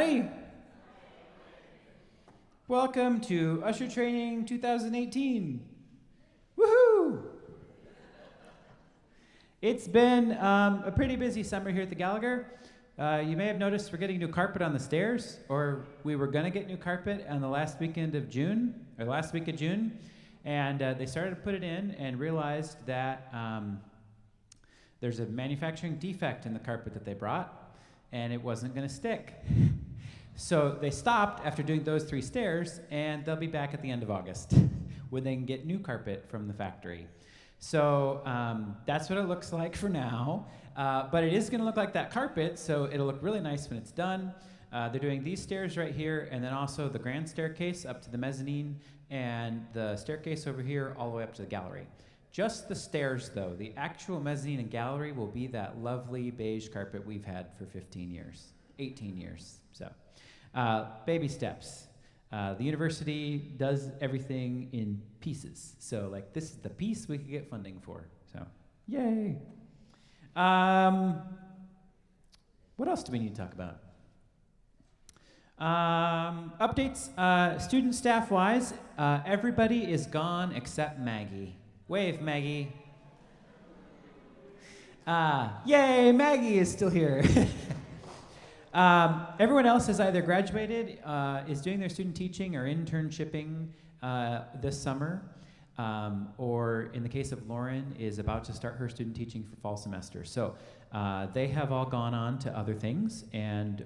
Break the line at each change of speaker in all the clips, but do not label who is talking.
everybody. Welcome to Usher Training 2018. Woohoo! It's been a pretty busy summer here at the Gallagher. You may have noticed we're getting new carpet on the stairs, or we were going to get new carpet on the last week of June, and they started to put it in and realized that there's a manufacturing defect in the carpet that they brought, and it wasn't going to stick. So they stopped after doing those 3 stairs, and they'll be back at the end of August when they can get new carpet from the factory. So that's what it looks like for now, but it is going to look like that carpet, so it'll look really nice when it's done. They're doing these stairs right here, and then also the grand staircase up to the mezzanine, and the staircase over here all the way up to the gallery. Just the stairs, though. The actual mezzanine and gallery will be that lovely beige carpet we've had for 15 years, 18 years. So, baby steps. The university does everything in pieces. So, like, this is the piece we could get funding for. So, yay. What else do we need to talk about? Updates, student staff-wise, everybody is gone except Maggie. Wave, Maggie. Yay, Maggie is still here. Everyone else has either graduated, is doing their student teaching or internshipping this summer, or in the case of Lauren, is about to start her student teaching for fall semester. So they have all gone on to other things, and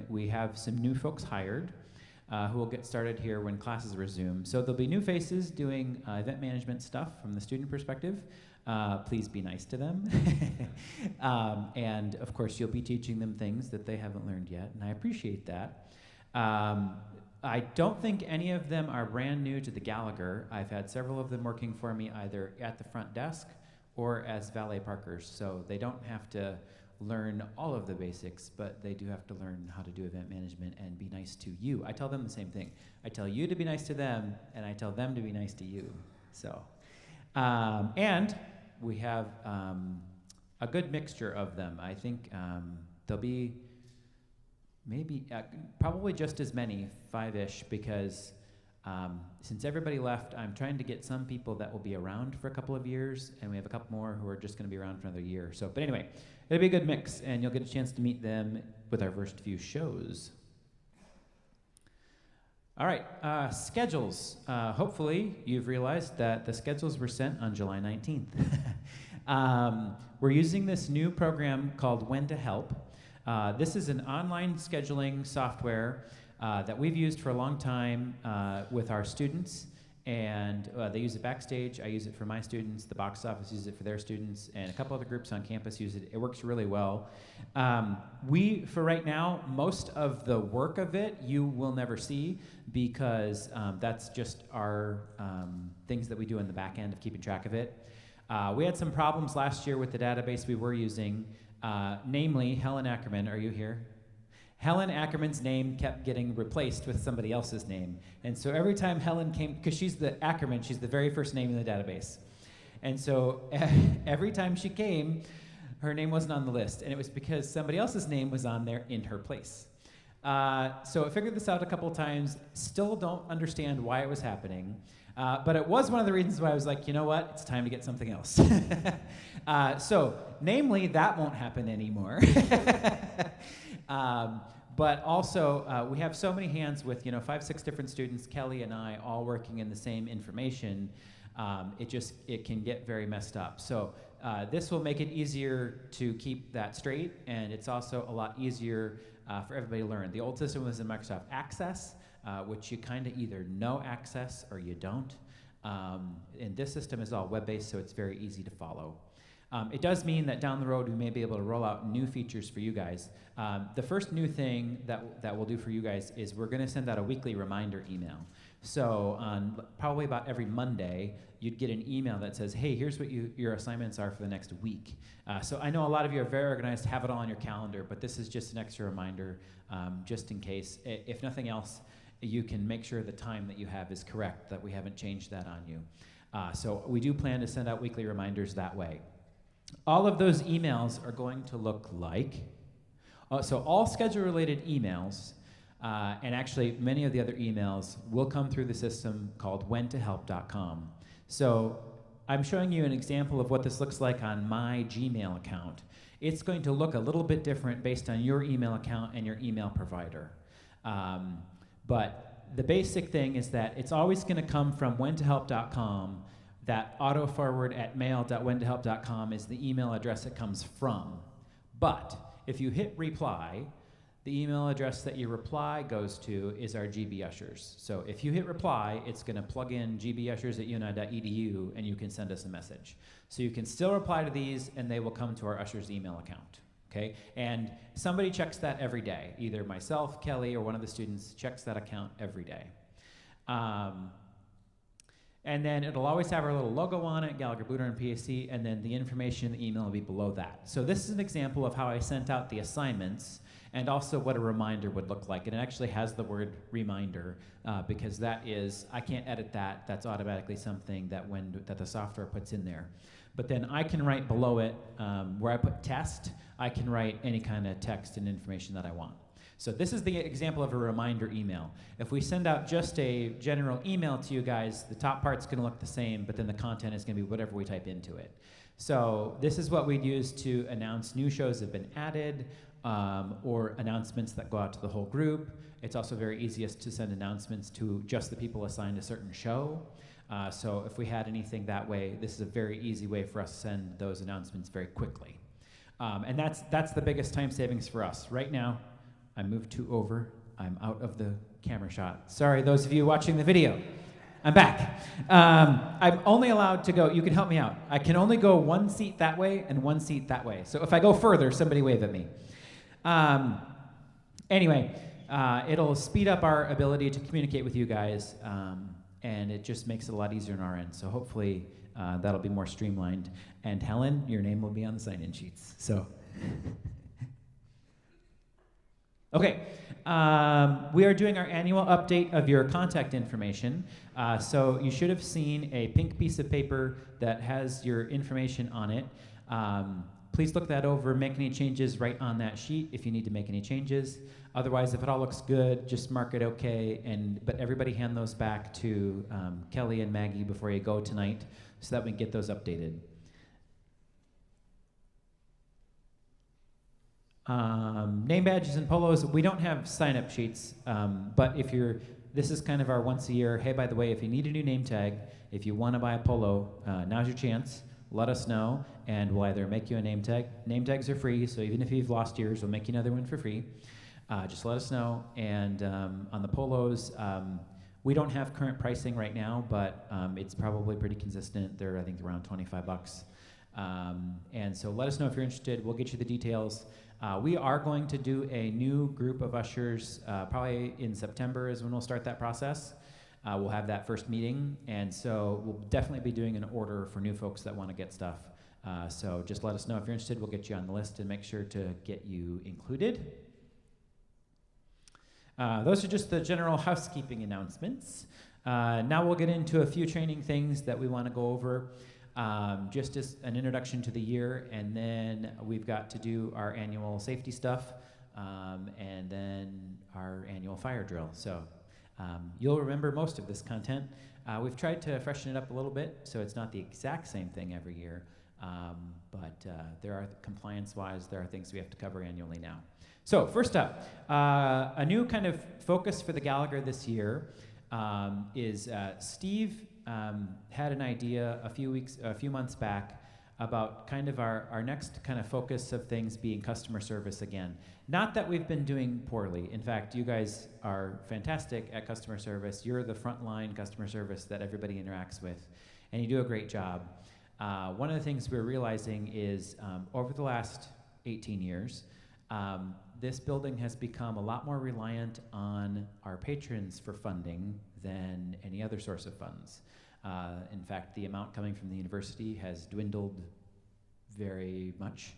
we have some new folks hired who will get started here when classes resume. So there'll be new faces doing event management stuff from the student perspective. Please be nice to them. And of course, you'll be teaching them things that they haven't learned yet, and I appreciate that. I don't think any of them are brand new to the Gallagher. I've had several of them working for me either at the front desk or as valet parkers, so they don't have to learn all of the basics, but they do have to learn how to do event management and be nice to you. I tell them the same thing. I tell you to be nice to them, and I tell them to be nice to you. So, and we have a good mixture of them. I think there'll be maybe, probably just as many, 5-ish, because since everybody left, I'm trying to get some people that will be around for a couple of years, and we have a couple more who are just going to be around for another year. So, but anyway, it'll be a good mix, and you'll get a chance to meet them with our first few shows. All right, schedules. Hopefully, you've realized that the schedules were sent on July 19th. We're using this new program called When to Help. This is an online scheduling software that we've used for a long time with our students, and they use it backstage. I use it for my students. The box office uses it for their students, and a couple other groups on campus use it. It works really well. For right now, most of the work of it you will never see, because that's just our things that we do in the back end of keeping track of it. We had some problems last year with the database we were using, namely Helen Ackerman. Are you here? Helen Ackerman's name kept getting replaced with somebody else's name. And so every time Helen came, because she's the Ackerman, she's the very first name in the database. And so every time she came, her name wasn't on the list. And it was because somebody else's name was on there in her place. So I figured this out a couple of times, still don't understand why it was happening. But it was one of the reasons why I was like, you know what, it's time to get something else. So, namely, that won't happen anymore. But also, we have so many hands with 5, 6 different students, Kelly and I, all working in the same information. It can get very messed up. So this will make it easier to keep that straight, and it's also a lot easier for everybody to learn. The old system was in Microsoft Access, which you kind of either know Access or you don't. And this system is all web-based, so it's very easy to follow. It does mean that down the road we may be able to roll out new features for you guys. The first new thing that we'll do for you guys is we're going to send out a weekly reminder email. So on probably about every Monday, you'd get an email that says, hey, here's what your assignments are for the next week. So I know a lot of you are very organized, have it all on your calendar, but this is just an extra reminder just in case. If nothing else, you can make sure the time that you have is correct, that we haven't changed that on you. So we do plan to send out weekly reminders that way. All of those emails are going to look like, so all schedule-related emails And actually, many of the other emails will come through the system called whentohelp.com. So I'm showing you an example of what this looks like on my Gmail account. It's going to look a little bit different based on your email account and your email provider. But the basic thing is that it's always going to come from whentohelp.com. That auto-forward at mail.whentohelp.com is the email address it comes from. But if you hit reply, the email address that your reply goes to is our GB Ushers. So if you hit reply, it's going to plug in gbushers@uni.edu, and you can send us a message. So you can still reply to these, and they will come to our Ushers email account. Okay? And somebody checks that every day. Either myself, Kelly, or one of the students checks that account every day. And then it'll always have our little logo on it, Gallagher Booter and PAC, and then the information in the email will be below that. So this is an example of how I sent out the assignments and also what a reminder would look like. And it actually has the word reminder because that is, I can't edit that. That's automatically something that the software puts in there. But then I can write below it, where I put test, I can write any kind of text and information that I want. So this is the example of a reminder email. If we send out just a general email to you guys, the top part's going to look the same, but then the content is going to be whatever we type into it. So this is what we'd use to announce new shows have been added, or announcements that go out to the whole group. It's also very easiest to send announcements to just the people assigned a certain show. So if we had anything that way, this is a very easy way for us to send those announcements very quickly. And that's the biggest time savings for us. Right now, I moved I'm out of the camera shot. Sorry, those of you watching the video. I'm back. I'm only allowed to go, you can help me out. I can only go one seat that way and one seat that way. So if I go further, somebody wave at me. Anyway, it'll speed up our ability to communicate with you guys, and it just makes it a lot easier on our end. So hopefully that'll be more streamlined. And Helen, your name will be on the sign-in sheets. So. Okay, we are doing our annual update of your contact information. So you should have seen a pink piece of paper that has your information on it. Please look that over, make any changes right on that sheet if you need to make any changes. Otherwise, if it all looks good, just mark it okay. But everybody hand those back to Kelly and Maggie before you go tonight so that we can get those updated. Name badges and polos, we don't have sign-up sheets, but this is kind of our once a year, hey, by the way, if you need a new name tag, if you want to buy a polo, now's your chance. Let us know, and we'll either make you a name tag. Name tags are free, so even if you've lost yours, we'll make you another one for free. Just let us know. And on the polos, we don't have current pricing right now, but it's probably pretty consistent. I think around $25. And so let us know if you're interested. We'll get you the details. We are going to do a new group of ushers, probably in September is when we'll start that process. We'll have that first meeting, and so we'll definitely be doing an order for new folks that want to get stuff. So just let us know if you're interested. We'll get you on the list and make sure to get you included. Those are just the general housekeeping announcements. Now we'll get into a few training things that we want to go over. Just as an introduction to the year, and then we've got to do our annual safety stuff, and then our annual fire drill. So you'll remember most of this content. We've tried to freshen it up a little bit, so it's not the exact same thing every year, but there are, compliance-wise, there are things we have to cover annually now. So first up, a new kind of focus for the Gallagher this year is Steve had an idea a few months back about kind of our next kind of focus of things being customer service again. Not that we've been doing poorly. In fact, you guys are fantastic at customer service. You're the frontline customer service that everybody interacts with, and you do a great job. One of the things we're realizing is over the last 18 years, this building has become a lot more reliant on our patrons for funding than any other source of funds. In fact, the amount coming from the university has dwindled very much,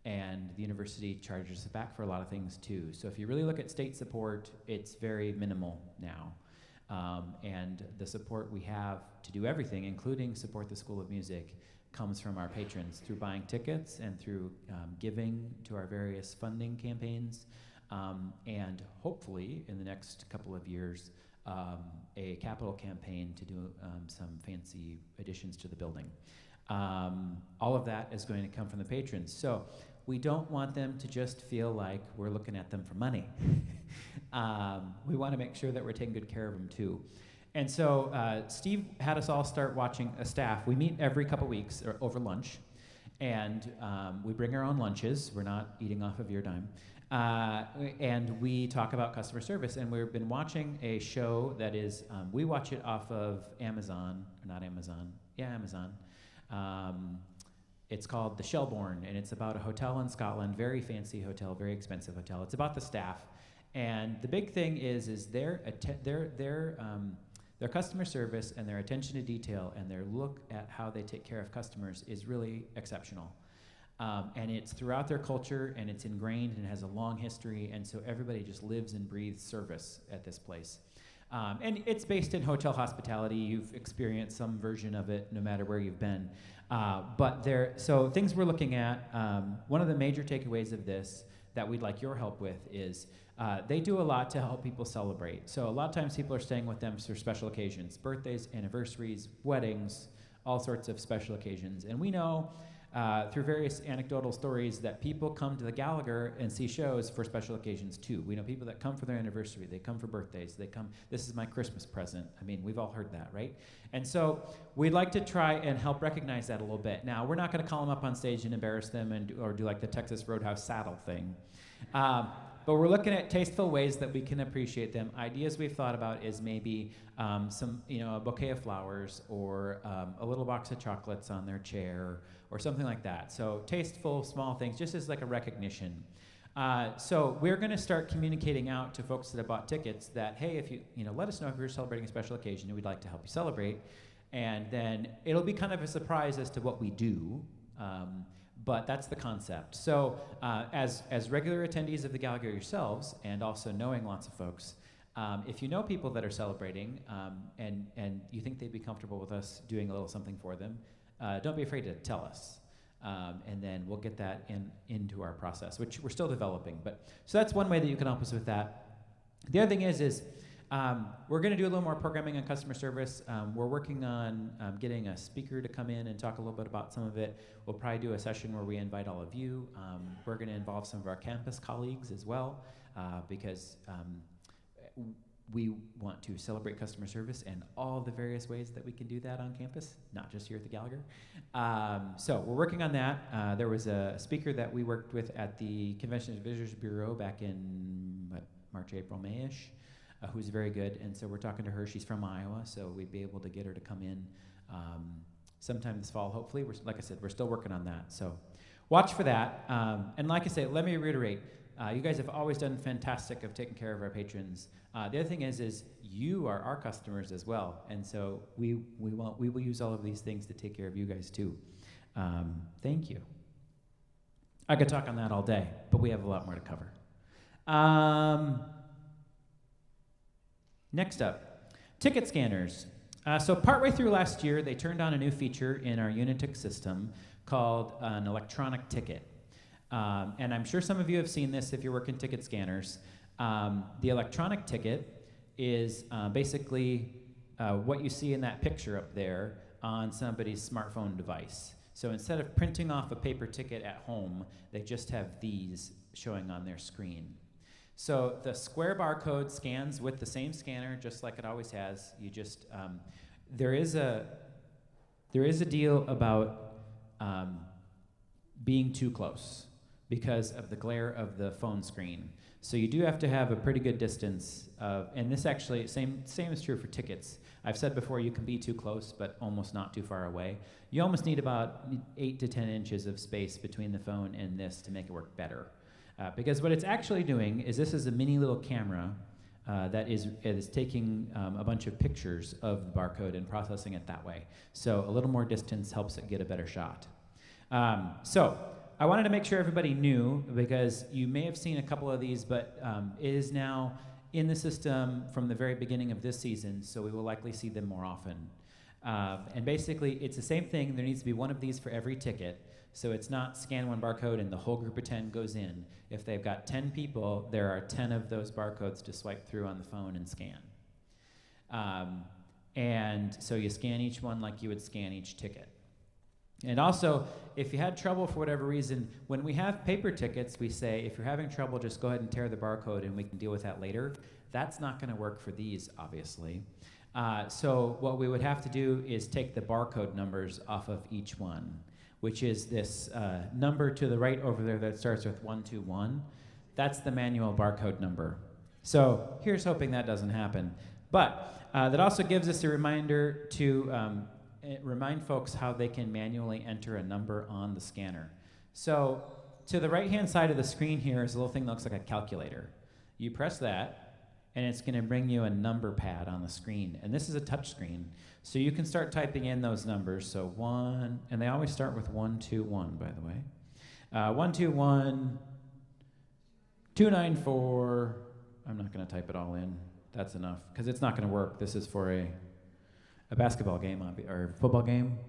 and the university charges us back for a lot of things too. So if you really look at state support, it's very minimal now. And the support we have to do everything, including support the School of Music, comes from our patrons through buying tickets and through giving to our various funding campaigns. and hopefully in the next couple of years, a capital campaign to do some fancy additions to the building. All of that is going to come from the patrons. So we don't want them to just feel like we're looking at them for money. We want to make sure that we're taking good care of them too. And so Steve had us all start watching a staff. We meet every couple weeks or over lunch, and we bring our own lunches. We're not eating off of your dime. And we talk about customer service. And we've been watching a show that is, we watch it off of Amazon, or not Amazon, yeah, Amazon. It's called The Shelbourne, and it's about a hotel in Scotland, very fancy hotel, very expensive hotel. It's about the staff. And the big thing is their customer service and their attention to detail and their look at how they take care of customers is really exceptional. And it's throughout their culture, and it's ingrained and has a long history, and so everybody just lives and breathes service at this place. And it's based in hotel hospitality. You've experienced some version of it no matter where you've been. So things we're looking at, one of the major takeaways of this that we'd like your help with is they do a lot to help people celebrate. So a lot of times people are staying with them for special occasions, birthdays, anniversaries, weddings, all sorts of special occasions. And we know through various anecdotal stories that people come to the Gallagher and see shows for special occasions too. We know people that come for their anniversary, they come for birthdays, they come, this is my Christmas present. I mean, we've all heard that, right? And so we'd like to try and help recognize that a little bit. Now, we're not gonna call them up on stage and embarrass them or do like the Texas Roadhouse saddle thing. But we're looking at tasteful ways that we can appreciate them. Ideas we've thought about is maybe a bouquet of flowers or a little box of chocolates on their chair or something like that. So tasteful, small things, just as like a recognition. So we're gonna start communicating out to folks that have bought tickets that, hey, if you let us know if you're celebrating a special occasion and we'd like to help you celebrate. And then it'll be kind of a surprise as to what we do. But that's the concept. So as regular attendees of the Gallagher yourselves, and also knowing lots of folks, if you know people that are celebrating and you think they'd be comfortable with us doing a little something for them, don't be afraid to tell us. And then we'll get that into our process, which we're still developing. So that's one way that you can help us with that. The other thing is we're going to do a little more programming on customer service. We're working on getting a speaker to come in and talk a little bit about some of it. We'll probably do a session where we invite all of you. We're going to involve some of our campus colleagues as well, because we want to celebrate customer service and all the various ways that we can do that on campus, not just here at the Gallagher. So we're working on that. There was a speaker that we worked with at the Convention and Visitors Bureau back in March, April, May-ish. Who's very good, and so we're talking to her. She's from Iowa, so we'd be able to get her to come in sometime this fall, hopefully. Like I said, we're still working on that, so watch for that. And like I say, let me reiterate, you guys have always done fantastic of taking care of our patrons. The other thing is you are our customers as well, and so we will use all of these things to take care of you guys too. Thank you. I could talk on that all day, but we have a lot more to cover. Next up, ticket scanners. So partway through last year, they turned on a new feature in our Unitix system called an electronic ticket. And I'm sure some of you have seen this if you're working ticket scanners. The electronic ticket is basically what you see in that picture up there on somebody's smartphone device. So instead of printing off a paper ticket at home, they just have these showing on their screen. So the square barcode scans with the same scanner, just like it always has. You just there is a deal about being too close because of the glare of the phone screen. So you do have to have a pretty good distance of, and this actually same is true for tickets. I've said before you can be too close, but almost not too far away. You almost need about 8 to 10 inches of space between the phone and this to make it work better. Because what it's actually doing is this is a mini little camera that is taking a bunch of pictures of the barcode and processing it that way. So a little more distance helps it get a better shot. So I wanted to make sure everybody knew, because you may have seen a couple of these, but it is now in the system from the very beginning of this season, so we will likely see them more often. And basically, it's the same thing. There needs to be one of these for every ticket. So it's not scan one barcode and the whole group of 10 goes in. If they've got 10 people, there are 10 of those barcodes to swipe through on the phone and scan. And so you scan each one like you would scan each ticket. And also, if you had trouble for whatever reason, when we have paper tickets, we say, if you're having trouble, just go ahead and tear the barcode and we can deal with that later. That's not going to work for these, obviously. So what we would have to do is take the barcode numbers off of each one, which is this number to the right over there that starts with 121. That's the manual barcode number. So here's hoping that doesn't happen. But that also gives us a reminder to remind folks how they can manually enter a number on the scanner. So to the right-hand side of the screen here is a little thing that looks like a calculator. You press that, and it's going to bring you a number pad on the screen. And this is a touch screen. So you can start typing in those numbers. So 1, and they always start with 121, by the way. 121, 294. I'm not going to type it all in. That's enough, because it's not going to work. This is for a basketball game or football game.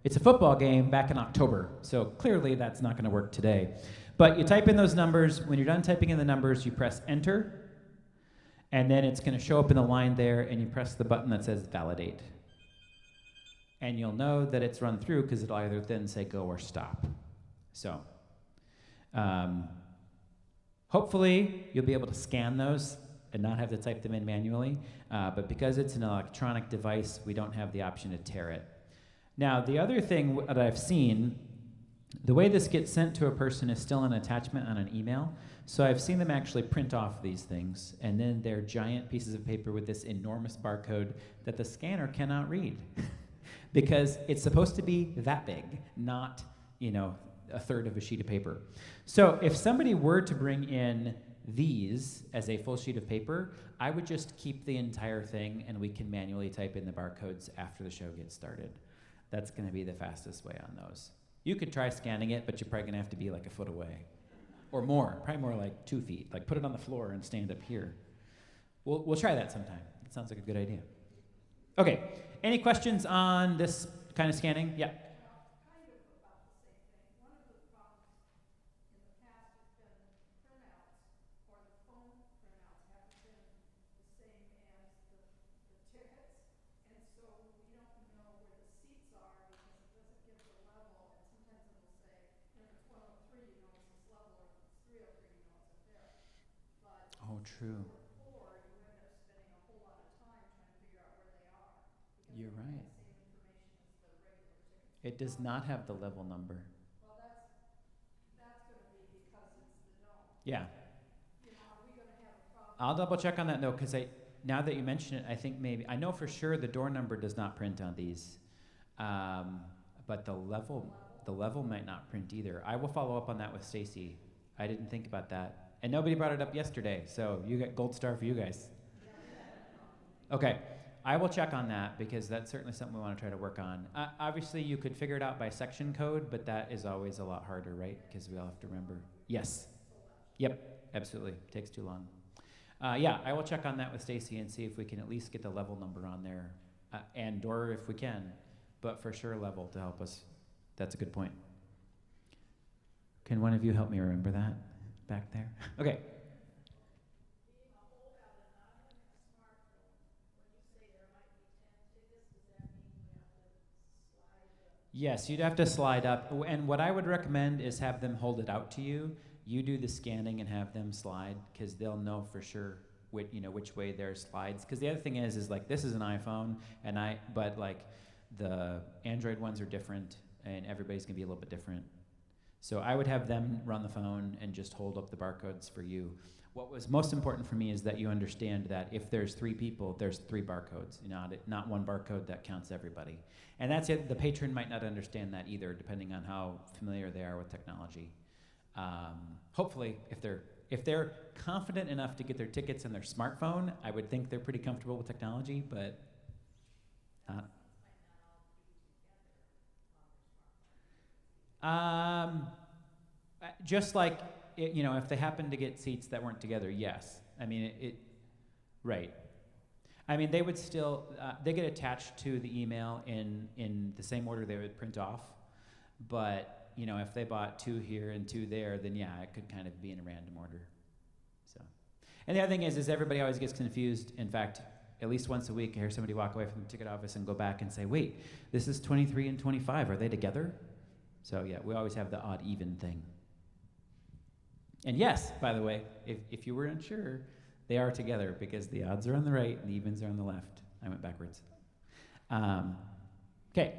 It's a football game back in October, so clearly that's not going to work today. But you type in those numbers. When you're done typing in the numbers, you press enter, and then it's going to show up in the line there, and you press the button that says validate. And you'll know that it's run through because it'll either then say go or stop. So hopefully you'll be able to scan those and not have to type them in manually. But because it's an electronic device, we don't have the option to tear it. Now, the other thing that I've seen, the way this gets sent to a person is still an attachment on an email. So I've seen them actually print off these things, and then they're giant pieces of paper with this enormous barcode that the scanner cannot read. Because it's supposed to be that big, not, a third of a sheet of paper. So if somebody were to bring in these as a full sheet of paper, I would just keep the entire thing and we can manually type in the barcodes after the show gets started. That's going to be the fastest way on those. You could try scanning it, but you're probably going to have to be like a foot away. Or more, probably more like 2 feet. Like put it on the floor and stand up here. We'll try that sometime. It sounds like a good idea. Okay, any questions on this kind of scanning? Yeah. Oh, true. You're right. It does not have the level number. Well, that's going to be because it's the dome. Yeah. Are we going to have a problem? I'll double check on that though, because now that you mention it, I think maybe I know for sure the door number does not print on these, but the level might not print either. I will follow up on that with Stacy. I didn't think about that, and nobody brought it up yesterday, so you get gold star for you guys. Okay. I will check on that because that's certainly something we want to try to work on. Obviously, you could figure it out by section code, but that is always a lot harder, right? Because we all have to remember. Yes. Yep, absolutely. Takes too long. Yeah, I will check on that with Stacy and see if we can at least get the level number on there, and door if we can, but for sure level to help us. That's a good point. Can one of you help me remember that back there? Okay. Yes, you'd have to slide up. And what I would recommend is have them hold it out to you. You do the scanning and have them slide, because they'll know for sure which way their slides. Because the other thing is like this is an iPhone, but like the Android ones are different, and everybody's gonna be a little bit different. So I would have them run the phone and just hold up the barcodes for you. What was most important for me is that you understand that if there's 3 people, there's 3 barcodes, not one barcode that counts everybody. And that's it. The patron might not understand that either, depending on how familiar they are with technology. Hopefully, if they're confident enough to get their tickets on their smartphone, I would think they're pretty comfortable with technology, but just like, if they happen to get seats that weren't together, yes. I mean, right. I mean, they would still, they get attached to the email in the same order they would print off. But, you know, if they bought 2 here and 2 there, then yeah, it could kind of be in a random order. So, and the other thing is everybody always gets confused. In fact, at least once a week, I hear somebody walk away from the ticket office and go back and say, wait, this is 23 and 25. Are they together? So yeah, we always have the odd even thing. And yes, by the way, if you were unsure, they are together because the odds are on the right and the evens are on the left. I went backwards. Okay.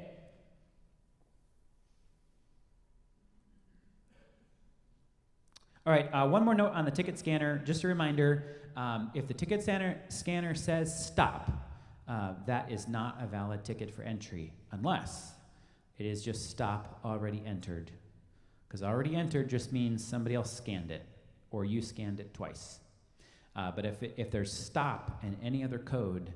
All right, one more note on the ticket scanner. Just a reminder, if the ticket scanner says stop, that is not a valid ticket for entry unless it is just stop already entered. Because already entered just means somebody else scanned it or you scanned it twice. But if there's stop and any other code,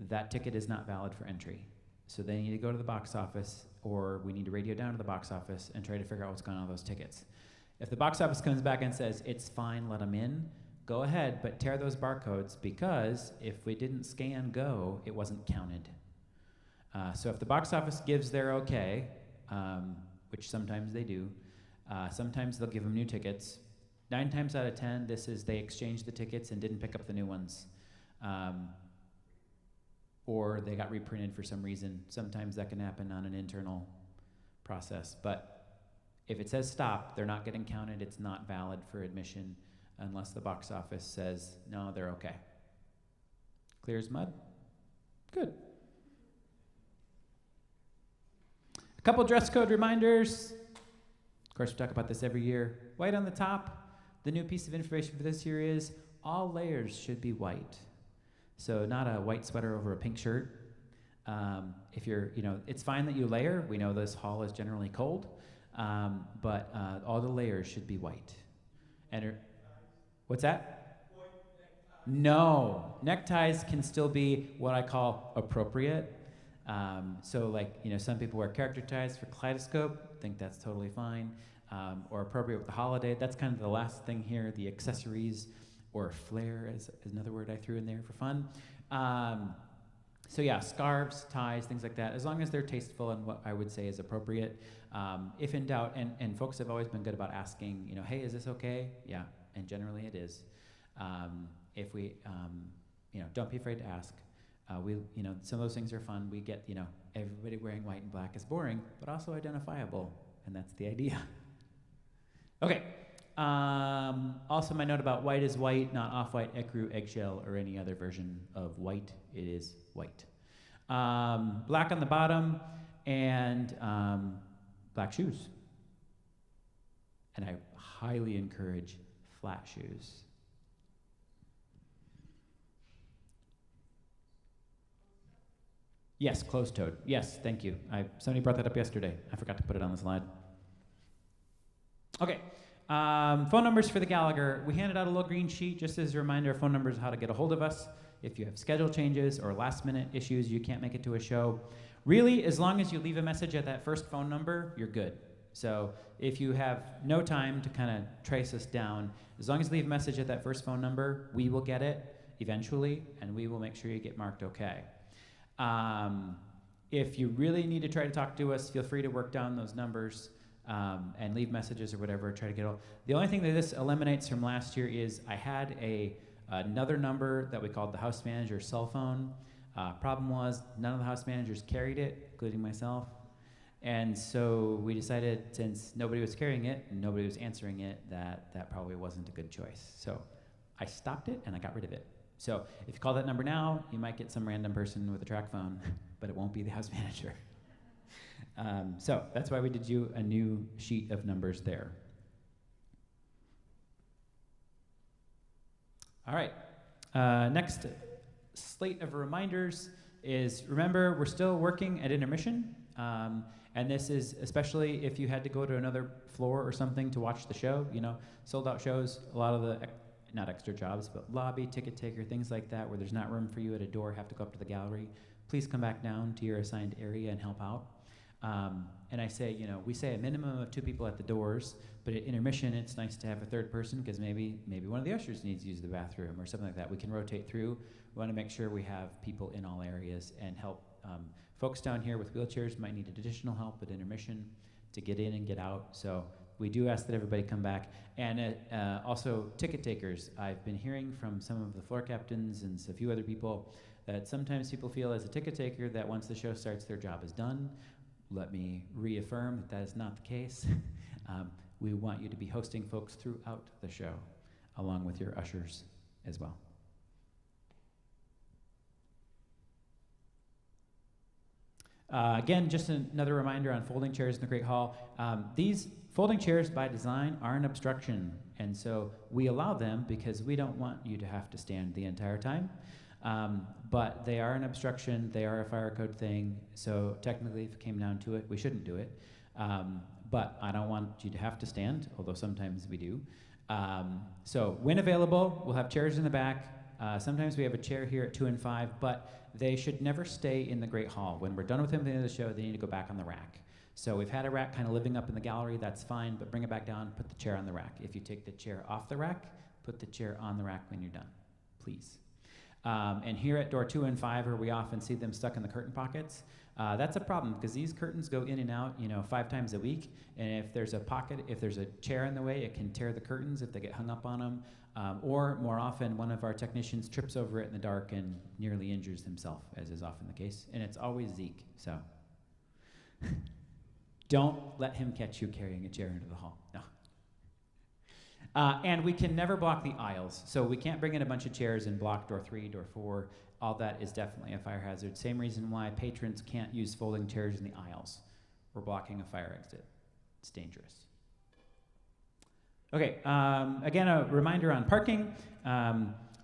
that ticket is not valid for entry. So they need to go to the box office, or we need to radio down to the box office and try to figure out what's going on with those tickets. If the box office comes back and says, it's fine, let them in, go ahead, but tear those barcodes, because if we didn't scan go, it wasn't counted. So if the box office gives their okay, which sometimes they do, sometimes they'll give them new tickets. 9 times out of 10, this is they exchanged the tickets and didn't pick up the new ones. Or they got reprinted for some reason. Sometimes that can happen on an internal process. But if it says stop, they're not getting counted. It's not valid for admission unless the box office says, no, they're okay. Clear as mud? Good. A couple dress code reminders. Of course, we talk about this every year. White on the top. The new piece of information for this year is all layers should be white. So not a white sweater over a pink shirt. If you're, you know, it's fine that you layer. We know this hall is generally cold, but all the layers should be white. And what's that? No, neckties can still be what I call appropriate. So like, you know, some people wear character ties for Kaleidoscope, think that's totally fine. Or appropriate with the holiday. That's kind of the last thing here, the accessories, or flair is another word I threw in there for fun. So yeah, scarves, ties, things like that, as long as they're tasteful and what I would say is appropriate. If in doubt, and folks have always been good about asking, you know, hey, is this okay? Yeah, and generally it is. If we, you know, don't be afraid to ask. You know, some of those things are fun. We get, you know, everybody wearing white and black is boring, but also identifiable, and that's the idea. Okay. Also, my note about white is white, not off-white, ecru, eggshell, or any other version of white. It is white. Black on the bottom, and black shoes. And I highly encourage flat shoes. Yes, closed-toed. Yes, thank you. Somebody brought that up yesterday. I forgot to put it on the slide. Okay, phone numbers for the Gallagher. We handed out a little green sheet just as a reminder of phone numbers, how to get a hold of us. If you have schedule changes or last-minute issues, you can't make it to a show. Really, as long as you leave a message at that first phone number, you're good. So if you have no time to kind of trace us down, as long as you leave a message at that first phone number, we will get it eventually, and we will make sure you get marked okay. If you really need to try to talk to us, feel free to work down those numbers. And leave messages or whatever, try to get all. The only thing that this eliminates from last year is I had another number that we called the house manager's cell phone. Problem was none of the house managers carried it, including myself. And so we decided, since nobody was carrying it and nobody was answering it, that probably wasn't a good choice. So I stopped it and I got rid of it. So if you call that number now, you might get some random person with a track phone, but it won't be the house manager. So that's why we did you a new sheet of numbers there. All right. Next slate of reminders is, remember, we're still working at intermission. And this is especially if you had to go to another floor or something to watch the show. You know, sold out shows, a lot of the, not extra jobs, but lobby, ticket taker, things like that, where there's not room for you at a door, have to go up to the gallery. Please come back down to your assigned area and help out. And I say, we say a minimum of 2 people at the doors, but at intermission, it's nice to have a third person because maybe one of the ushers needs to use the bathroom or something like that. We can rotate through. We want to make sure we have people in all areas and help. Folks down here with wheelchairs might need additional help at intermission to get in and get out. So we do ask that everybody come back. And also ticket takers. I've been hearing from some of the floor captains and a few other people that sometimes people feel as a ticket taker that once the show starts, their job is done. Let me reaffirm that that is not the case. We want you to be hosting folks throughout the show, along with your ushers as well. Again, just another reminder on folding chairs in the Great Hall. These folding chairs by design are an obstruction, and so we allow them because we don't want you to have to stand the entire time. But they are an obstruction, they are a fire code thing, so technically if it came down to it, we shouldn't do it. But I don't want you to have to stand, although sometimes we do. So when available, we'll have chairs in the back. Sometimes we have a chair here at 2 and 5, but they should never stay in the Great Hall. When we're done with them at the end of the show, they need to go back on the rack. So we've had a rack kind of living up in the gallery, that's fine, but bring it back down, put the chair on the rack. If you take the chair off the rack, put the chair on the rack when you're done, please. And here at door 2 and 5, where we often see them stuck in the curtain pockets, that's a problem because these curtains go in and out, 5 times a week. And if there's a pocket, if there's a chair in the way, it can tear the curtains if they get hung up on them. Or more often, one of our technicians trips over it in the dark and nearly injures himself, as is often the case. And it's always Zeke, so don't let him catch you carrying a chair into the hall. No. And we can never block the aisles. So we can't bring in a bunch of chairs and block door 3, door 4. All that is definitely a fire hazard. Same reason why patrons can't use folding chairs in the aisles. We're blocking a fire exit. It's dangerous. Okay, again, a reminder on parking.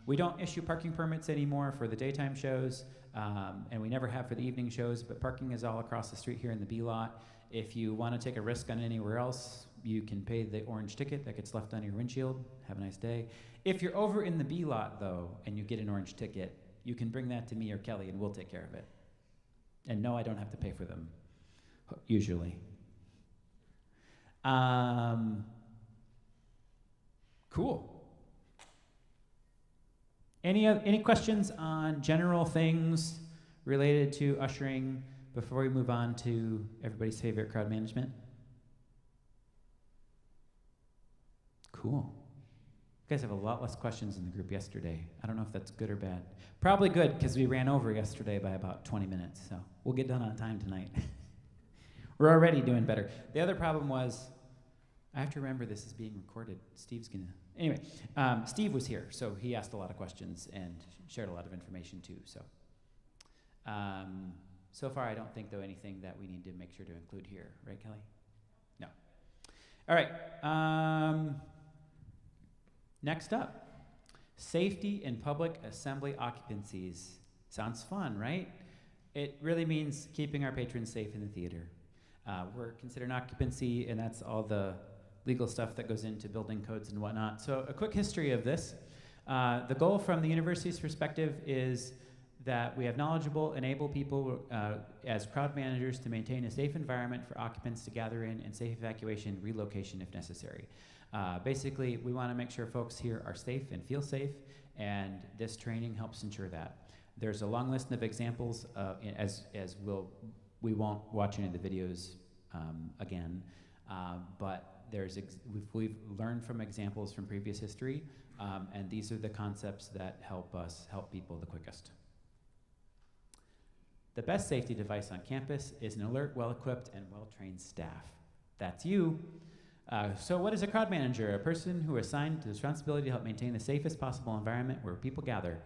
We don't issue parking permits anymore for the daytime shows, and we never have for the evening shows, but parking is all across the street here in the B lot. If you want to take a risk on anywhere else, you can pay the orange ticket that gets left on your windshield. Have a nice day. If you're over in the B lot, though, and you get an orange ticket, you can bring that to me or Kelly, and we'll take care of it. And no, I don't have to pay for them, usually. Cool. Any questions on general things related to ushering before we move on to everybody's favorite crowd management? Cool. You guys have a lot less questions in the group yesterday. I don't know if that's good or bad. Probably good, because we ran over yesterday by about 20 minutes, so we'll get done on time tonight. We're already doing better. The other problem was, I have to remember this is being recorded. Steve's gonna... Anyway, Steve was here, so he asked a lot of questions and shared a lot of information too, so. So far, I don't think, though, anything that we need to make sure to include here. Right, Kelly? No. All right. Next up, safety in public assembly occupancies. Sounds fun, right? It really means keeping our patrons safe in the theater. We're considering occupancy, and that's all the legal stuff that goes into building codes and whatnot. So a quick history of this. The goal from the university's perspective is that we have knowledgeable and able people as crowd managers to maintain a safe environment for occupants to gather in and safe evacuation, relocation if necessary. Basically, we want to make sure folks here are safe and feel safe, and this training helps ensure that. There's a long list of examples, we won't watch any of the videos again, but we've learned from examples from previous history, and these are the concepts that help us help people the quickest. The best safety device on campus is an alert, well-equipped, and well-trained staff. That's you. So what is a crowd manager? A person who is assigned the responsibility to help maintain the safest possible environment where people gather,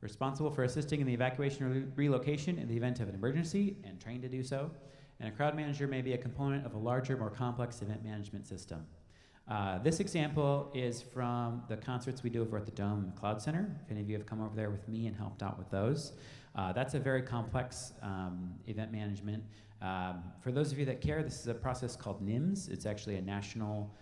responsible for assisting in the evacuation or relocation in the event of an emergency, and trained to do so. And a crowd manager may be a component of a larger, more complex event management system. This example is from the concerts we do over at the Dome and the Cloud Center. If any of you have come over there with me and helped out with those. That's a very complex event management. For those of you that care, this is a process called NIMS. It's actually a national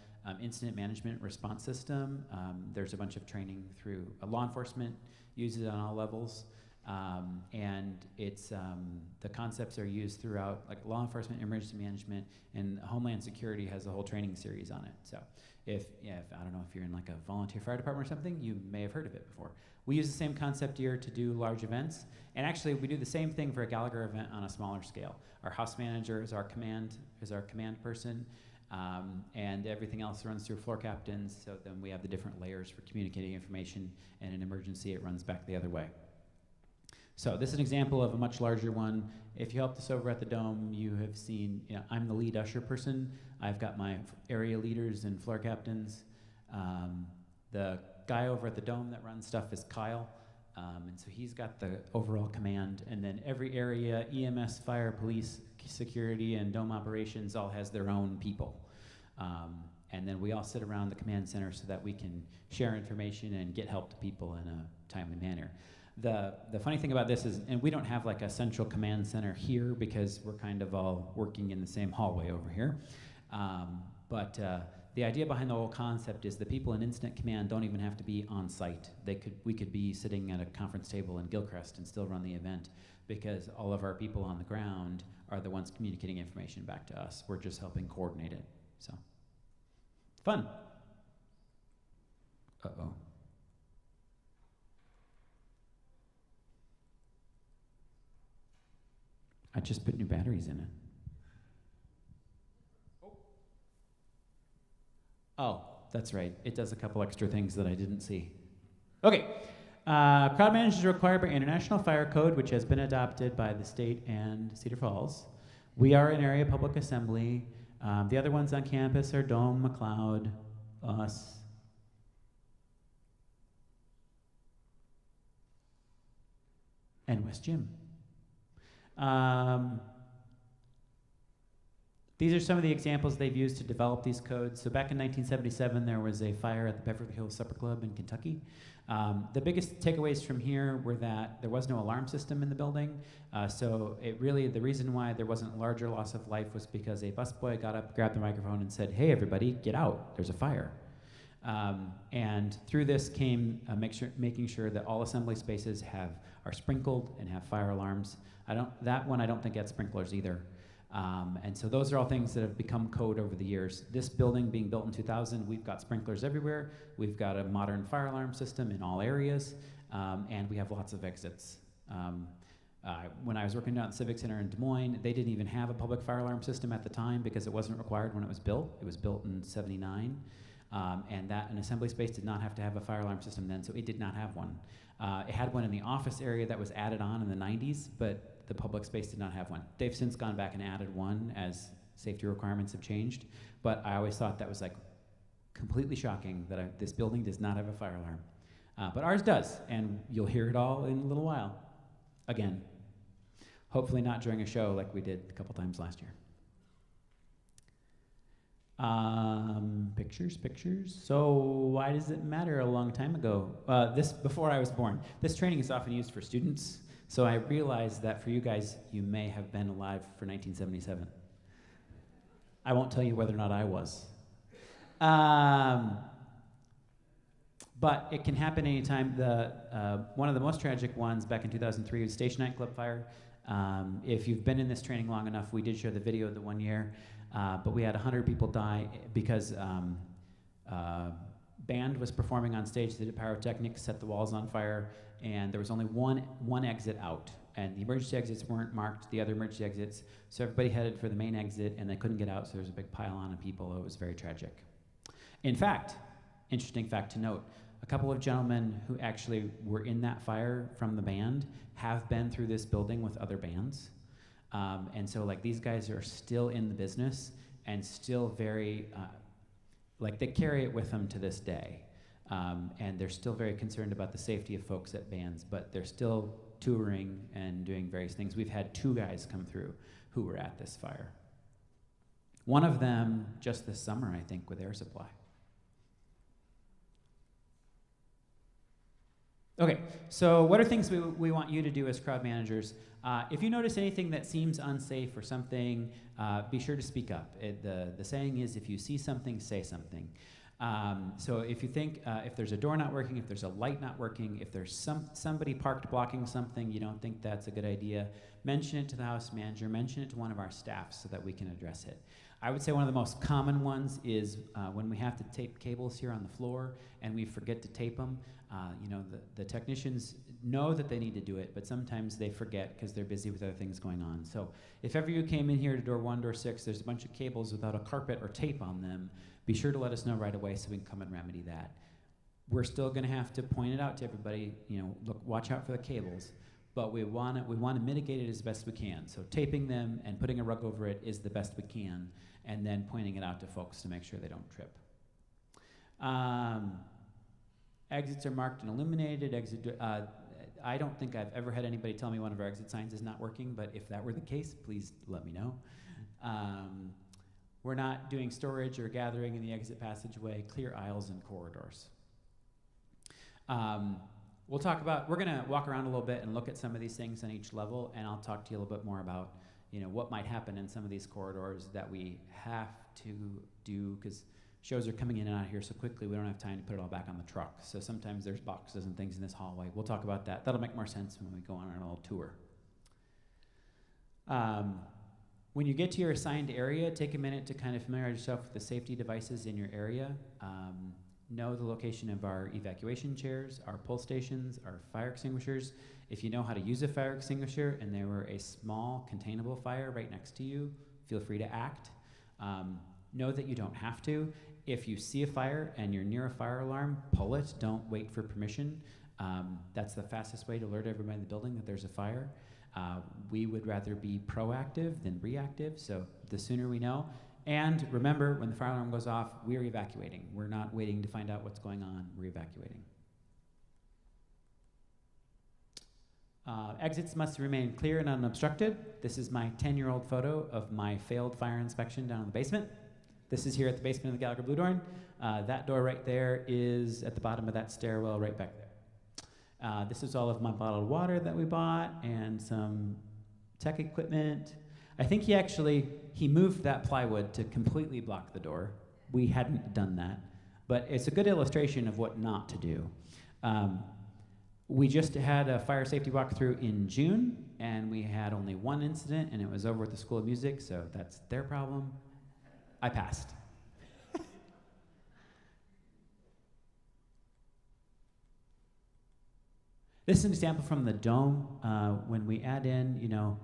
incident management response system. There's a bunch of training through law enforcement, uses it on all levels. And it's the concepts are used throughout like law enforcement, emergency management, and Homeland Security has a whole training series on it. So if I don't know if you're in like a volunteer fire department or something, you may have heard of it before. We use the same concept here to do large events, and actually we do the same thing for a Gallagher event on a smaller scale. Our house manager is our command person, and everything else runs through floor captains. So then we have the different layers for communicating information, and in an emergency it runs back the other way. So this is an example of a much larger one. If you helped us over at the Dome, you have seen, I'm the lead usher person. I've got my area leaders and floor captains. The guy over at the Dome that runs stuff is Kyle. And so he's got the overall command. And then every area, EMS, fire, police, security, and Dome operations all has their own people. And then we all sit around the command center so that we can share information and get help to people in a timely manner. The funny thing about this is, and we don't have like a central command center here because we're kind of all working in the same hallway over here. But the idea behind the whole concept is the people in incident command don't even have to be on site. We could be sitting at a conference table in Gilchrist and still run the event because all of our people on the ground are the ones communicating information back to us. We're just helping coordinate it. So, fun. Uh-oh. I just put new batteries in it. Oh, that's right. It does a couple extra things that I didn't see. Okay. Crowd managers are required by International Fire Code, which has been adopted by the state and Cedar Falls. We are an area public assembly. The other ones on campus are Dome, McLeod, us. And West Gym. These are some of the examples they've used to develop these codes. So back in 1977, there was a fire at the Beverly Hills Supper Club in Kentucky. The biggest takeaways from here were that there was no alarm system in the building. So the reason why there wasn't larger loss of life was because a busboy got up, grabbed the microphone, and said, "Hey, everybody, get out. There's a fire." And through this came making sure that all assembly spaces are sprinkled and have fire alarms. That one I don't think had sprinklers either. And so those are all things that have become code over the years. This building being built in 2000, we've got sprinklers everywhere. We've got a modern fire alarm system in all areas, and we have lots of exits. When I was working down at the Civic Center in Des Moines, they didn't even have a public fire alarm system at the time because it wasn't required when it was built. It was built in '79, and an assembly space did not have to have a fire alarm system then, so it did not have one. It had one in the office area that was added on in the 90s, but the public space did not have one. They've since gone back and added one as safety requirements have changed, but I always thought that was like completely shocking that this building does not have a fire alarm. But ours does, and you'll hear it all in a little while. Again, hopefully not during a show like we did a couple times last year. Pictures. So why does it matter a long time ago? Before I was born. This training is often used for students. So I realized that for you guys, you may have been alive for 1977. I won't tell you whether or not I was. But it can happen anytime. One of the most tragic ones back in 2003 was Station Nightclub fire. If you've been in this training long enough, we did show the video of the 1 year, but we had 100 people die because band was performing on stage. They did pyrotechnics, set the walls on fire, and there was only one exit out. And the emergency exits weren't marked, the other emergency exits, so everybody headed for the main exit, and they couldn't get out, so there was a big pile-on of people. It was very tragic. In fact, interesting fact to note, a couple of gentlemen who actually were in that fire from the band have been through this building with other bands. And so like these guys are still in the business and still very, they carry it with them to this day. And they're still very concerned about the safety of folks at bands, but they're still touring and doing various things. We've had 2 guys come through who were at this fire. One of them just this summer, I think, with Air Supply. Okay, so what are things we want you to do as crowd managers? If you notice anything that seems unsafe or something, be sure to speak up. The saying is, if you see something, say something. So if you think, if there's a door not working, if there's a light not working, if there's somebody parked blocking something, you don't think that's a good idea, mention it to the house manager, mention it to one of our staff so that we can address it. I would say one of the most common ones is when we have to tape cables here on the floor and we forget to tape them. The technicians know that they need to do it, but sometimes they forget because they're busy with other things going on. So if ever you came in here to door 1, door 6, there's a bunch of cables without a carpet or tape on them, be sure to let us know right away so we can come and remedy that. We're still going to have to point it out to everybody, look, watch out for the cables, but we want to mitigate it as best we can. So taping them and putting a rug over it is the best we can, and then pointing it out to folks to make sure they don't trip. Exits are marked and illuminated. I don't think I've ever had anybody tell me one of our exit signs is not working, but if that were the case, please let me know. We're not doing storage or gathering in the exit passageway, clear aisles and corridors. We're gonna walk around a little bit and look at some of these things on each level, and I'll talk to you a little bit more about what might happen in some of these corridors that we have to do, because shows are coming in and out here so quickly we don't have time to put it all back on the truck. So sometimes there's boxes and things in this hallway. We'll talk about that. That'll make more sense when we go on our little tour. When you get to your assigned area, take a minute to kind of familiarize yourself with the safety devices in your area. Know the location of our evacuation chairs, our pull stations, our fire extinguishers. If you know how to use a fire extinguisher and there were a small containable fire right next to you, feel free to act. Know that you don't have to. If you see a fire and you're near a fire alarm, pull it. Don't wait for permission. That's the fastest way to alert everybody in the building that there's a fire. We would rather be proactive than reactive, so the sooner we know. And remember, when the fire alarm goes off, we're evacuating. We're not waiting to find out what's going on. We're evacuating. Exits must remain clear and unobstructed. This is my 10-year-old photo of my failed fire inspection down in the basement. This is here at the basement of the Gallagher Blue Door. That door right there is at the bottom of that stairwell right back there. This is all of my bottled water that we bought and some tech equipment. I think he moved that plywood to completely block the door. We hadn't done that, but it's a good illustration of what not to do. We just had a fire safety walkthrough in June, and we had only one incident, and it was over at the School of Music, so that's their problem. I passed. This is an example from the dome. When we add in,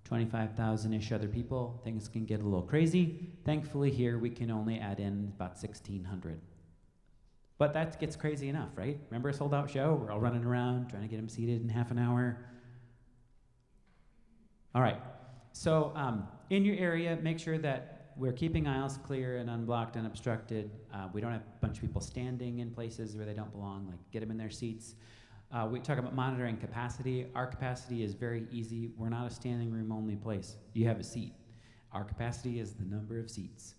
25,000-ish other people, things can get a little crazy. Thankfully here, we can only add in about 1,600. But that gets crazy enough, right? Remember a sold-out show? We're all running around, trying to get them seated in half an hour. All right, so in your area, make sure that we're keeping aisles clear and unblocked and obstructed. We don't have a bunch of people standing in places where they don't belong, like get them in their seats. We talk about monitoring capacity. Our capacity is very easy. We're not a standing room only place. You have a seat. Our capacity is the number of seats.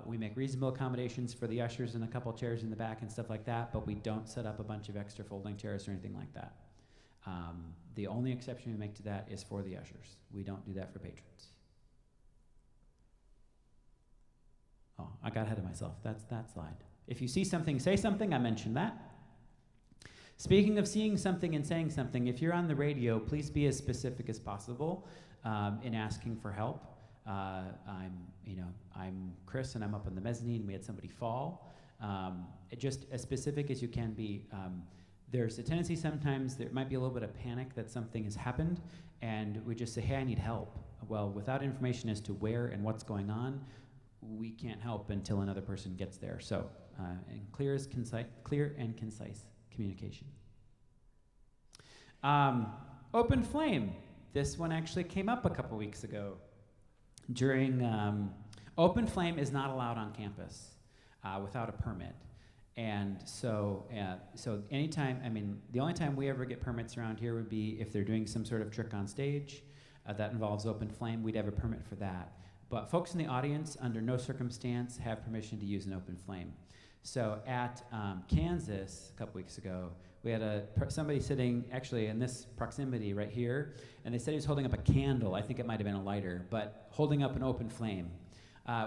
We make reasonable accommodations for the ushers and a couple chairs in the back and stuff like that, but we don't set up a bunch of extra folding chairs or anything like that. The only exception we make to that is for the ushers. We don't do that for patrons. Oh, I got ahead of myself. That's that slide. If you see something, say something. I mentioned that. Speaking of seeing something and saying something, if you're on the radio, please be as specific as possible in asking for help. I'm Chris, and I'm up on the mezzanine. We had somebody fall. Just as specific as you can be. There's a tendency sometimes there might be a little bit of panic that something has happened, and we just say, hey, I need help. Well, without information as to where and what's going on, we can't help until another person gets there. So, and clear and concise communication. Open flame. This one actually came up a couple weeks ago. During open flame is not allowed on campus without a permit, and so anytime, the only time we ever get permits around here would be if they're doing some sort of trick on stage that involves open flame. We'd have a permit for that. But folks in the audience, under no circumstance, have permission to use an open flame. So at Kansas, a couple weeks ago, we had somebody sitting actually in this proximity right here, and they said he was holding up a candle. I think it might have been a lighter, but holding up an open flame.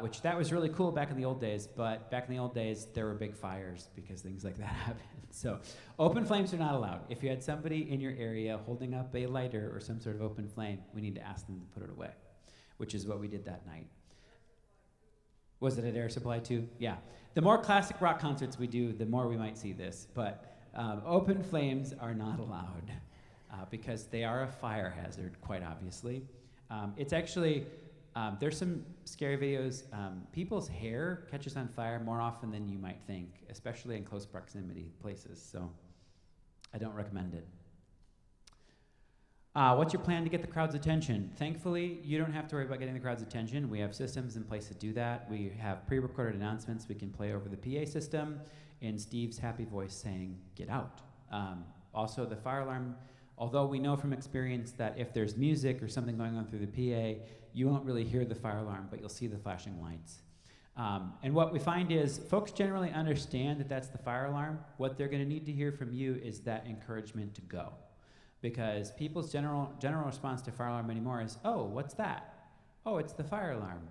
which that was really cool back in the old days, but back in the old days, there were big fires because things like that happened. So open flames are not allowed. If you had somebody in your area holding up a lighter or some sort of open flame, we need to ask them to put it away, which is what we did that night. Was it at Air Supply too? Yeah. The more classic rock concerts we do, the more we might see this, but open flames are not allowed because they are a fire hazard, quite obviously. It's actually, there's some scary videos. People's hair catches on fire more often than you might think, especially in close proximity places, so I don't recommend it. What's your plan to get the crowd's attention? Thankfully, you don't have to worry about getting the crowd's attention. We have systems in place to do that. We have pre-recorded announcements we can play over the PA system, and Steve's happy voice saying, "Get out." Also, the fire alarm, although we know from experience that if there's music or something going on through the PA, you won't really hear the fire alarm, but you'll see the flashing lights. And what we find is folks generally understand that that's the fire alarm. What they're going to need to hear from you is that encouragement to go. Because people's general response to fire alarm anymore is, "Oh, what's that? Oh, it's the fire alarm."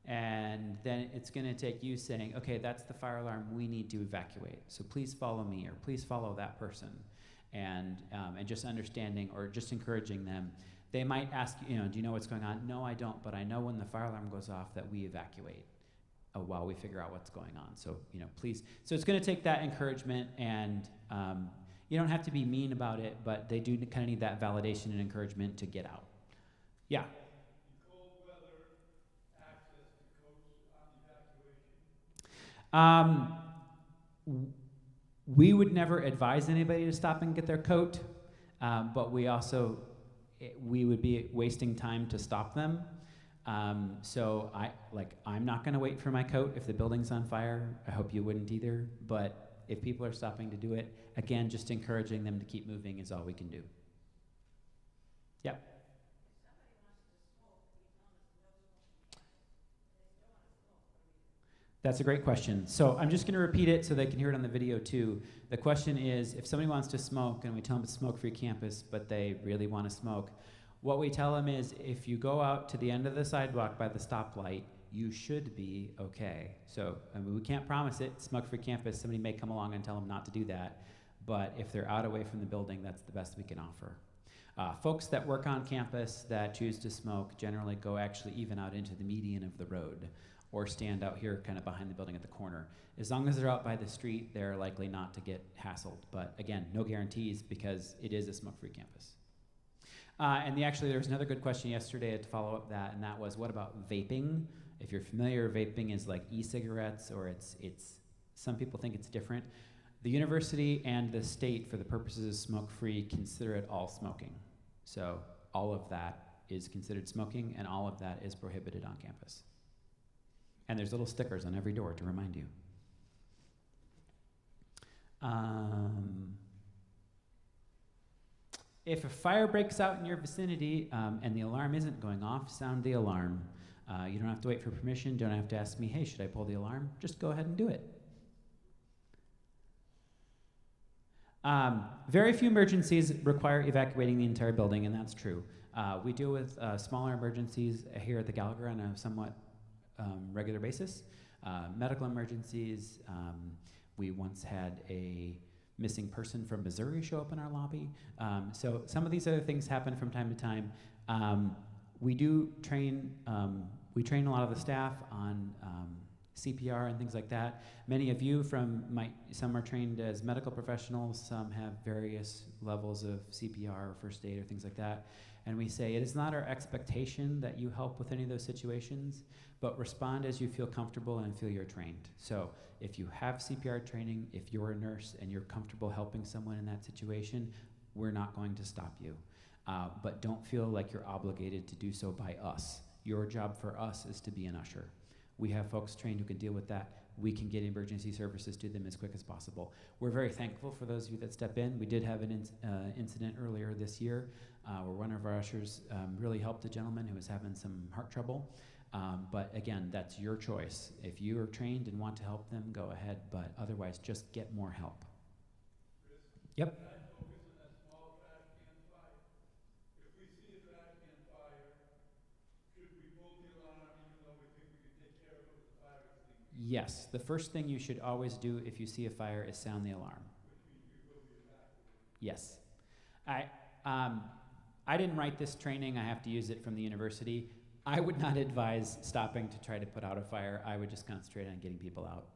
And then it's going to take you saying, "Okay, that's the fire alarm. We need to evacuate. So please follow me, or please follow that person." And just understanding or just encouraging them. They might ask, "Do you know what's going on?" "No, I don't, but I know when the fire alarm goes off that we evacuate while we figure out what's going on. So, please." So it's going to take that encouragement, and you don't have to be mean about it, but they do kind of need that validation and encouragement to get out. Yeah.
Cold weather, access to coach on evacuation.
We would never advise anybody to stop and get their coat, but we would be wasting time to stop them. So I'm not going to wait for my coat if the building's on fire. I hope you wouldn't either, but if people are stopping to do it, again, just encouraging them to keep moving is all we can do. Yep. That's a great question. So I'm just going to repeat it so they can hear it on the video too. The question is, if somebody wants to smoke and we tell them it's smoke-free campus, but they really want to smoke, what we tell them is, if you go out to the end of the sidewalk by the stoplight, you should be okay. So we can't promise it. Smoke-free campus, somebody may come along and tell them not to do that. But if they're out away from the building, that's the best we can offer. Folks that work on campus that choose to smoke generally go actually even out into the median of the road or stand out here kind of behind the building at the corner. As long as they're out by the street, they're likely not to get hassled. But again, no guarantees because it is a smoke-free campus. There was another good question yesterday to follow up that, and that was, what about vaping? If you're familiar, vaping is like e-cigarettes, or it's some people think it's different. The university and the state, for the purposes of smoke-free, consider it all smoking. So all of that is considered smoking, and all of that is prohibited on campus. And there's little stickers on every door to remind you. If a fire breaks out in your vicinity and the alarm isn't going off, sound the alarm. You don't have to wait for permission. Don't have to ask me, "Hey, should I pull the alarm?" Just go ahead and do it. Very few emergencies require evacuating the entire building, and that's true. We deal with smaller emergencies here at the Gallagher on a somewhat regular basis. Medical emergencies. We once had a missing person from Missouri show up in our lobby. So some of these other things happen from time to time. We do train, we train a lot of the staff on CPR and things like that. Many of you some are trained as medical professionals, some have various levels of CPR or first aid or things like that. And we say, it is not our expectation that you help with any of those situations, but respond as you feel comfortable and feel you're trained. So if you have CPR training, if you're a nurse and you're comfortable helping someone in that situation, we're not going to stop you. But don't feel like you're obligated to do so by us. Your job for us is to be an usher. We have folks trained who can deal with that. We can get emergency services to them as quick as possible. We're very thankful for those of you that step in. We did have an incident earlier this year where one of our ushers really helped a gentleman who was having some heart trouble. But again, that's your choice. If you are trained and want to help them, go ahead. But otherwise, just get more help. Yep.
Yes, the first thing you should always do if you see a fire is sound the alarm. Yes. I didn't write this training. I have to use it from the university. I would not advise stopping to try to put out a fire. I would just concentrate on getting people out.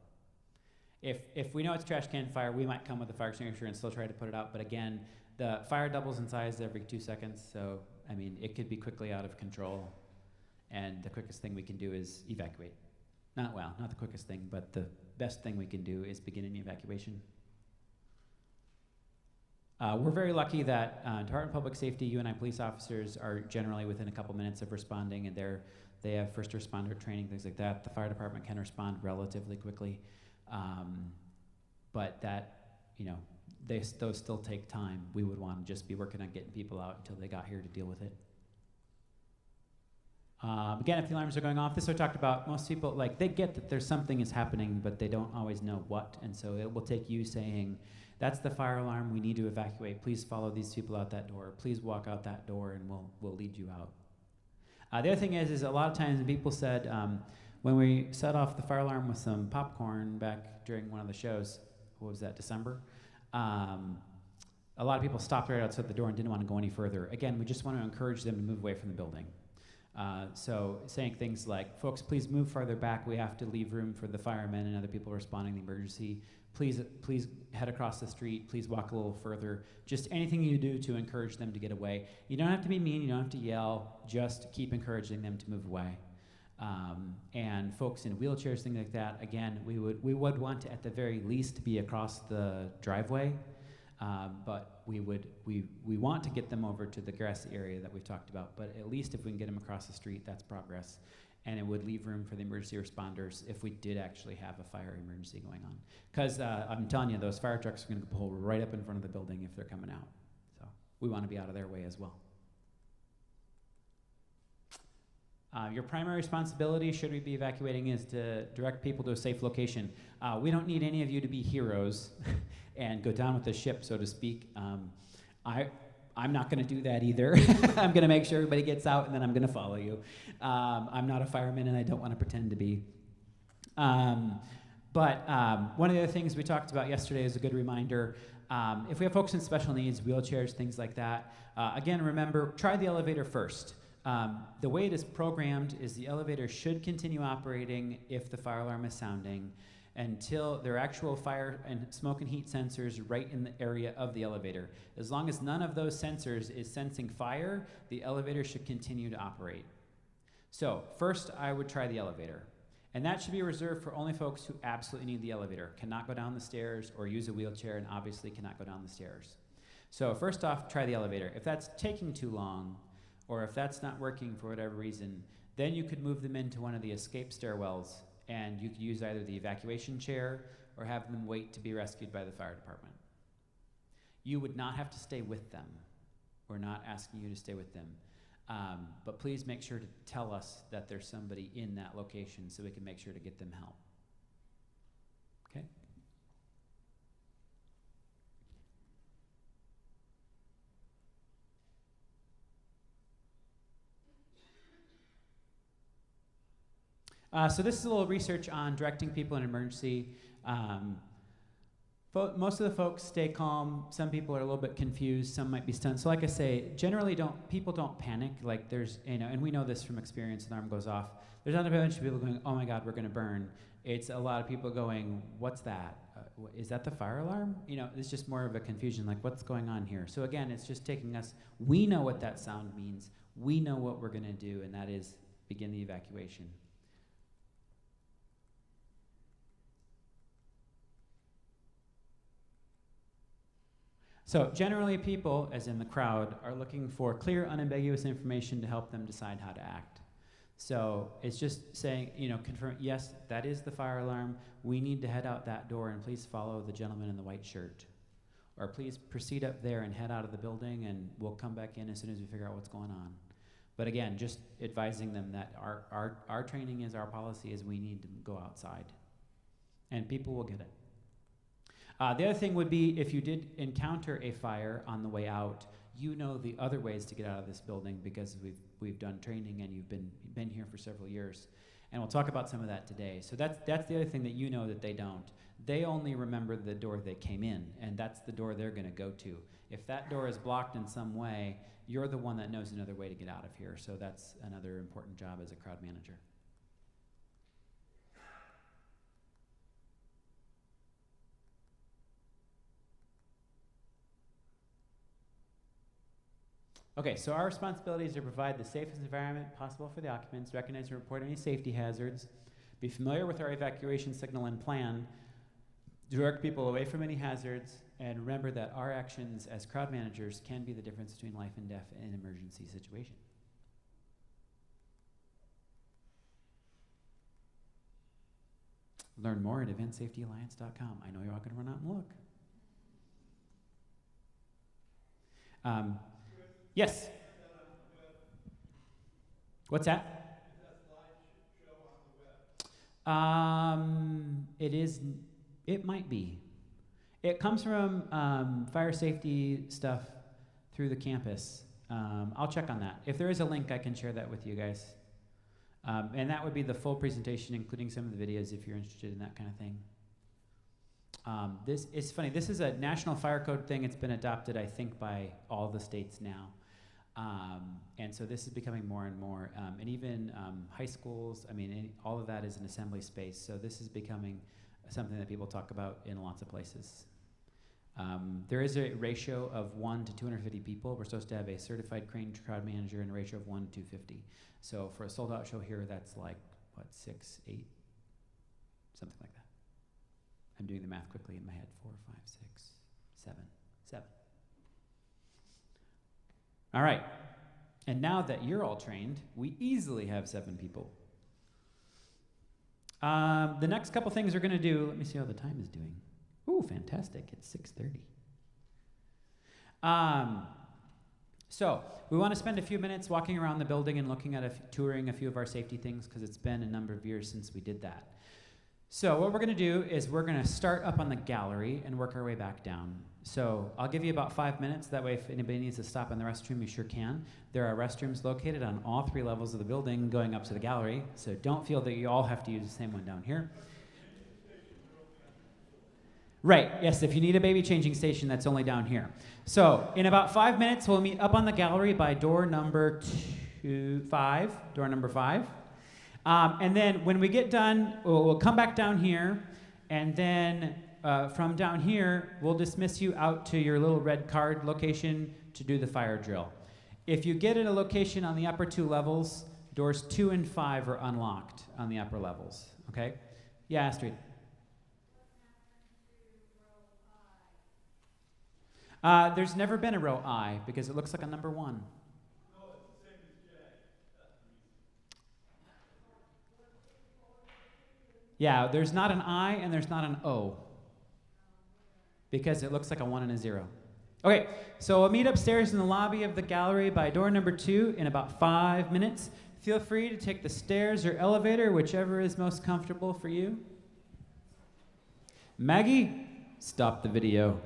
If we know it's a trash can fire, we might come with a fire extinguisher and still try to put it out. But again, the fire doubles in size every 2 seconds. So, I mean, it could be quickly out of control. And the quickest thing we can do is evacuate. Not the quickest thing, but the best thing we can do is begin an evacuation. We're very lucky that Department of Public Safety, UNI police officers are generally within a couple minutes of responding, and they have first responder training, things like that. The fire department can respond relatively quickly, but that, those still take time. We would want to just be working on getting people out until they got here to deal with it. Again, if the alarms are going off, this is what I talked about. Most people, they get that there's something is happening, but they don't always know what, and so it will take you saying, that's the fire alarm, we need to evacuate. Please follow these people out that door. Please walk out that door, and we'll lead you out. The other thing is a lot of times people said, when we set off the fire alarm with some popcorn back during one of the shows, what was that, December? A lot of people stopped right outside the door and didn't want to go any further. Again, we just want to encourage them to move away from the building. So saying things like, folks, please move farther back. We have to leave room for the firemen and other people responding to the emergency. Please head across the street. Please walk a little further. Just anything you do to encourage them to get away. You don't have to be mean. You don't have to yell. Just keep encouraging them to move away. And folks in wheelchairs, things like that, again, we would want to, at the very least, be across the driveway. But we want to get them over to the grassy area that we've talked about. But at least if we can get them across the street, that's progress. And it would leave room for the emergency responders if we did actually have a fire emergency going on. Because I'm telling you, those fire trucks are going to pull right up in front of the building if they're coming out. So we want to be out of their way as well. Your primary responsibility, should we be evacuating, is to direct people to a safe location. We don't need any of you to be heroes and go down with the ship, so to speak. I'm not going to do that either. I'm going to make sure everybody gets out, and then I'm going to follow you. I'm not a fireman, and I don't want to pretend to be. But one of the other things we talked about yesterday is a good reminder. If we have folks in special needs, wheelchairs, things like that, again, remember, try the elevator first. The way it is programmed is the elevator should continue operating if the fire alarm is sounding until there are actual fire and smoke and heat sensors right in the area of the elevator. As long as none of those sensors is sensing fire, the elevator should continue to operate. So first, I would try the elevator. And that should be reserved for only folks who absolutely need the elevator, cannot go down the stairs or use a wheelchair, and obviously cannot go down the stairs. So first off, try the elevator. If that's taking too long, or if that's not working for whatever reason, then you could move them into one of the escape stairwells, and you could use either the evacuation chair or have them wait to be rescued by the fire department. You would not have to stay with them. We're not asking you to stay with them. But please make sure to tell us that there's somebody in that location so we can make sure to get them help. Okay? So this is a little research on directing people in emergency. Most of the folks stay calm. Some people are a little bit confused. Some might be stunned. So like I say, generally people don't panic. Like there's, and we know this from experience, an alarm goes off. There's not a bunch of people going, oh my God, we're gonna burn. It's a lot of people going, what's that? Is that the fire alarm? It's just more of a confusion, like what's going on here? So again, it's just taking us, we know what that sound means. We know what we're gonna do, and that is begin the evacuation. So generally people, as in the crowd, are looking for clear, unambiguous information to help them decide how to act. So it's just saying, confirm, yes, that is the fire alarm. We need to head out that door, and please follow the gentleman in the white shirt. Or please proceed up there and head out of the building, and we'll come back in as soon as we figure out what's going on. But again, just advising them that our training is, our policy is we need to go outside. And people will get it. The other thing would be if you did encounter a fire on the way out, you know the other ways to get out of this building because we've done training and you've been here for several years. And we'll talk about some of that today. So that's the other thing that you know that they don't. They only remember the door they came in, and that's the door they're going to go to. If that door is blocked in some way, you're the one that knows another way to get out of here. So that's another important job as a crowd manager. Okay, so our responsibility is to provide the safest environment possible for the occupants, recognize and report any safety hazards, be familiar with our evacuation signal and plan, direct people away from any hazards, and remember that our actions as crowd managers can be the difference between life and death in an emergency situation. Learn more at eventsafetyalliance.com. I know you're all going to run out and look. Yes? What's that? It might be. It comes from fire safety stuff through the campus. I'll check on that. If there is a link, I can share that with you guys. And that would be the full presentation, including some of the videos if you're interested in that kind of thing. This is funny. This is a national fire code thing. It's been adopted, I think, by all the states now. And so this is becoming more and more. And even high schools, I mean, all of that is an assembly space. So this is becoming something that people talk about in lots of places. There is a ratio of 1 to 250 people. We're supposed to have a certified crowd manager and a ratio of 1 to 250. So for a sold out show here, that's like, what, 6, 8, something like that. I'm doing the math quickly in my head. 4, 5, 6, 7. All right. And now that you're all trained, we easily have 7 people. The next couple things we're going to do, let me see how the time is doing. Ooh, fantastic. It's 6:30. So we want to spend a few minutes walking around the building and looking at touring a few of our safety things because it's been a number of years since we did that. So what we're going to do is we're going to start up on the gallery and work our way back down. So I'll give you about 5 minutes. That way if anybody needs to stop in the restroom, you sure can. There are restrooms located on all 3 levels of the building going up to the gallery. So don't feel that you all have to use the same one down here. Right, yes, if you need a baby changing station, that's only down here. So in about 5 minutes, we'll meet up on the gallery by door number 5. And then when we get done, we'll come back down here, and then from down here, we'll dismiss you out to your little red card location to do the fire drill. If you get in a location on the upper 2 levels, doors 2 and 5 are unlocked on the upper levels, okay? Yeah, Astrid. There's never been a row I because it looks like a number 1.
No, it's the same as J. That's the reason.
Yeah, there's not an I and there's not an O because it looks like a 1 and a 0. Okay, so we'll meet upstairs in the lobby of the gallery by door number 2 in about 5 minutes. Feel free to take the stairs or elevator, whichever is most comfortable for you. Maggie, stop the video.